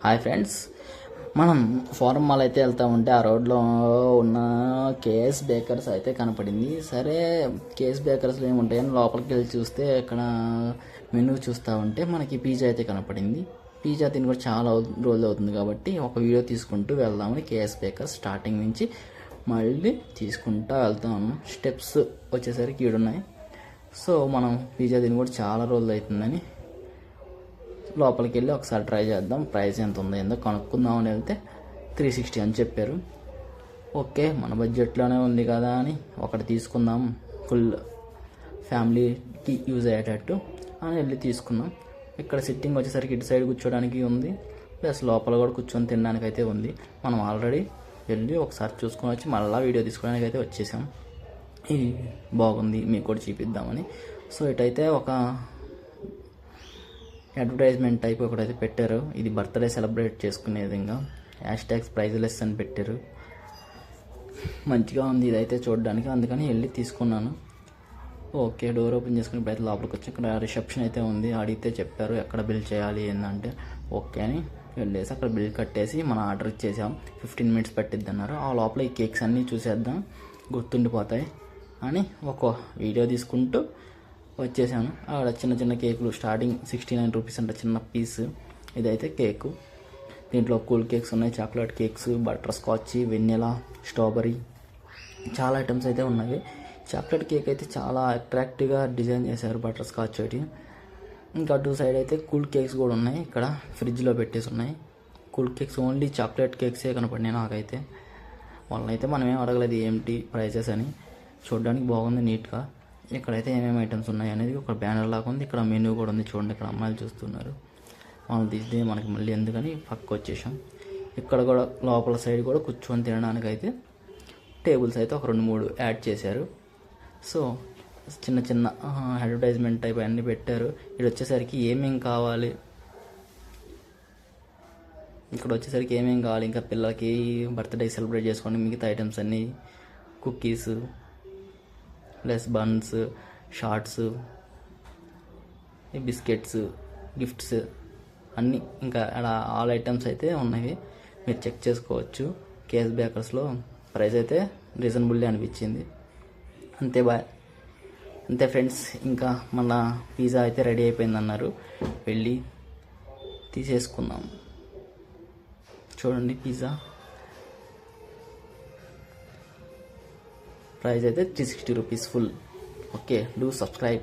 Hi friends, మనం form mall అయితే వెళ్తూ ఉంటే ఆ రోడ్లో ఉన్న కేఎస్ బేకర్స్ అయితే కనపడింది. సరే కేఎస్ బేకర్స్లో ఏముంటాయని లోపలికి వెళ్ళి చూస్తే ఇక్కడ మెనూ చూస్తూ ఉంటే మనకి పిజ్జా అయితే కనపడింది. పిజ్జా తిని కూడా చాలా రోజులు అవుతుంది కాబట్టి ఒక వీడియో తీసుకుంటూ వెళ్దామని కేఎస్ బేకర్స్ స్టార్టింగ్ నుంచి మళ్ళీ తీసుకుంటూ వెళ్తాము. స్టెప్స్ వచ్చేసరికి ఈడున్నాయి. సో మనం పిజ్జా తిని కూడా చాలా రోజులు అవుతుందని లోపలికి వెళ్ళి ఒకసారి ట్రై చేద్దాం, ప్రైస్ ఎంత ఉందో ఏందో కనుక్కుందామని వెళ్తే 360 అని చెప్పారు. ఓకే, మన బడ్జెట్లోనే ఉంది కదా అని ఒకటి తీసుకుందాం, ఫుల్ ఫ్యామిలీకి యూజ్ అయ్యేటట్టు అని వెళ్ళి తీసుకున్నాం. ఇక్కడ సిట్టింగ్ వచ్చేసరికి ఇటు సైడ్ కూర్చోడానికి ఉంది, ప్లస్ లోపల కూడా కూర్చొని తినడానికి అయితే ఉంది. మనం ఆల్రెడీ వెళ్ళి ఒకసారి చూసుకొని వచ్చి మళ్ళీ వీడియో తీసుకోవడానికి అయితే వచ్చేసాం. ఇది బాగుంది, మీకు కూడా చూపిద్దామని. సో ఇటైతే ఒక అడ్వర్టైజ్మెంట్ టైప్ ఒకటైతే పెట్టారు. ఇది బర్త్డే సెలబ్రేట్ చేసుకునే విధంగా #, ప్రైజ్లెస్ అని పెట్టారు. మంచిగా ఉంది ఇదైతే చూడడానికి, అందుకని వెళ్ళి తీసుకున్నాను. ఓకే, డోర్ ఓపెన్ చేసుకుని బయట లోపలికి వచ్చి ఇక్కడ రిసెప్షన్ అయితే ఉంది. అడిగితే చెప్పారు ఎక్కడ బిల్ చేయాలి ఏంటంటే ఓకే అని వెళ్ళేసి అక్కడ బిల్ కట్టేసి మన ఆర్డర్ ఇచ్చేసాం. 15 minutes పట్టిద్ది అన్నారు. ఆ లోపల ఈ కేక్స్ అన్నీ చూసేద్దాం, గుర్తుండిపోతాయి అని ఒక వీడియో తీసుకుంటూ వచ్చేసాను. అక్కడ చిన్న చిన్న కేకులు స్టార్టింగ్ 69 రూపీస్ అంటే చిన్న పీస్. ఇదైతే కేకు, దీంట్లో కూల్ కేక్స్ ఉన్నాయి, చాక్లెట్ కేక్స్, బటర్ స్కాచ్, వెన్నెలా, స్ట్రాబెరీ, చాలా ఐటమ్స్ అయితే ఉన్నాయి. చాక్లెట్ కేక్ అయితే చాలా అట్రాక్టివ్గా డిజైన్ చేశారు, బటర్ స్కాచ్ ఒకటి. ఇంకా అటు సైడ్ అయితే కూల్ కేక్స్ కూడా ఉన్నాయి, ఇక్కడ ఫ్రిడ్జ్లో పెట్టేసి ఉన్నాయి. కూల్ కేక్స్ ఓన్లీ చాక్లెట్ కేక్సే కనపడినాయి నాకైతే. వాళ్ళనైతే మనం ఏం అడగలేదు ఏంటి ప్రైసెస్ అని. చూడడానికి బాగుంది నీట్గా. ఇక్కడైతే ఏమేమి ఐటమ్స్ ఉన్నాయి అనేది ఒక బ్యానర్ లాగా ఉంది. ఇక్కడ మెనూ కూడా ఉంది చూడండి, ఇక్కడ అమ్మాయిలు చూస్తున్నారు. వాళ్ళు తీస్తే మనకి మళ్ళీ ఎందుకని పక్కకు వచ్చేసాం. ఇక్కడ కూడా లోపల సైడ్ కూడా కూర్చొని తినడానికి అయితే టేబుల్స్ అయితే ఒక 2-3 యాడ్ చేశారు. సో చిన్న చిన్న అడ్వర్టైజ్మెంట్ టైప్ అన్నీ పెట్టారు. ఇక్కడ వచ్చేసరికి ఏమేమి కావాలి, ఇంకా పిల్లలకి బర్త్డే సెలబ్రేట్ చేసుకోండి మిగతా ఐటమ్స్ అన్నీ, cookies plus buns, shorts, biscuits, gifts అన్నీ ఇంకా అలా ఆల్ ఐటమ్స్ అయితే ఉన్నాయి. మీరు చెక్ చేసుకోవచ్చు. కేఎస్ బేకర్స్లో ప్రైస్ అయితే రీజనబుల్లీ అనిపించింది. అంతే ఫ్రెండ్స్. ఇంకా మన పిజ్జా అయితే రెడీ అయిపోయింది అన్నారు, వెళ్ళి తీసేసుకుందాం. చూడండి పిజ్జా ప్రైస్ అయితే 360 rupees full. Okay, do subscribe.